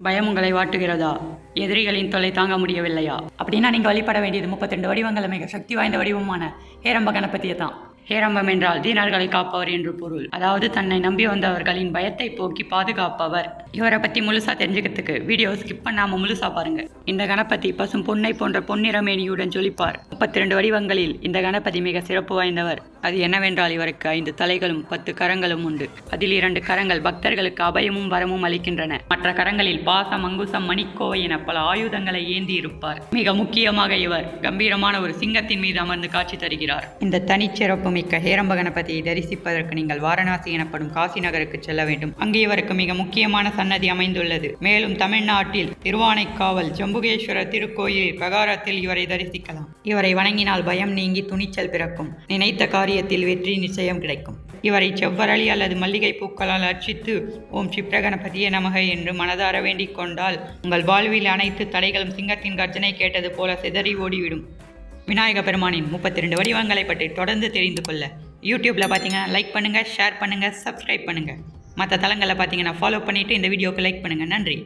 பயம் உங்களை வாட்டுகிறதா? எதிரிகளின் தொல்லை தாங்க முடியவில்லையா? அப்படின்னா நீங்கள் வழிபட வேண்டியது 32 வடிவங்கள் மிக சக்தி வாய்ந்த வடிவமான ஹேரம்ப கணபதியை தான். ஹேரம்பம் என்றால் தீனர்களை காப்பவர் என்று பொருள். அதாவது தன்னை நம்பி வந்தவர்களின் பயத்தை போக்கி பாதுகாப்பவர். இவரை பற்றி முழுசா தெரிஞ்சுக்கிறதுக்கு வீடியோ ஸ்கிப் பண்ணாம முழுசா பாருங்க. இந்த கணபதி பசும் பொன்னை போன்ற பொன்னிறமேனியுடன் ஜொலிப்பார். 32 வடிவங்களில் இந்த கணபதி மிக சிறப்பு வாய்ந்தவர். அது என்னவென்றால் இவருக்கு 5 தலைகளும் 10 கரங்களும் உண்டு. அதில் 2 கரங்கள் பக்தர்களுக்கு அபயமும் வரமும் அளிக்கின்றன. மற்ற கரங்களில் பாசம், அங்குசம், மணிக்கோவை என பல ஆயுதங்களை ஏந்தி இருப்பார். மிக முக்கியமாக இவர் கம்பீரமான ஒரு சிங்கத்தின் மீது அமர்ந்து காட்சி தருகிறார். இந்த தனிச்சிறப்பு மிக்க ஹேரம்ப கணபதியை தரிசிப்பதற்கு நீங்கள் வாரணாசி எனப்படும் காசி நகருக்கு செல்ல வேண்டும். அங்கே இவருக்கு மிக முக்கியமான சன்னதி அமைந்துள்ளது. மேலும் தமிழ்நாட்டில் திருவானைக்காவல் ஜம்புகேஸ்வரர் திருக்கோயில் பிரகாரத்தில் இவரை தரிசிக்கலாம். இவரை வணங்கினால் பயம் நீங்கி துணிச்சல் பிறக்கும். நினைத்த காரியத்தில் வெற்றி நிச்சயம் கிடைக்கும். இவரை செவ்வரளி அல்லது மல்லிகை பூக்களால் அர்ச்சித்து ஓம் சிப்ரகணபதியே நமக என்று மனதார வேண்டிக் கொண்டால் உங்கள் வாழ்வில் அனைத்து தடைகளும் சிங்கத்தின் கர்ஜனை கேட்டது போல சிதறி ஓடிவிடும். விநாயக பெருமானின் 32 வடிவங்களை பற்றி தொடர்ந்து தெரிந்து கொள்ள யூடியூப்பில் பார்த்தீங்கன்னா லைக் பண்ணுங்கள், ஷேர் பண்ணுங்கள், சப்ஸ்கிரைப் பண்ணுங்கள். மற்ற தளங்களில் பார்த்தீங்கன்னா ஃபாலோ பண்ணிவிட்டு இந்த வீடியோவுக்கு லைக் பண்ணுங்கள். நன்றி.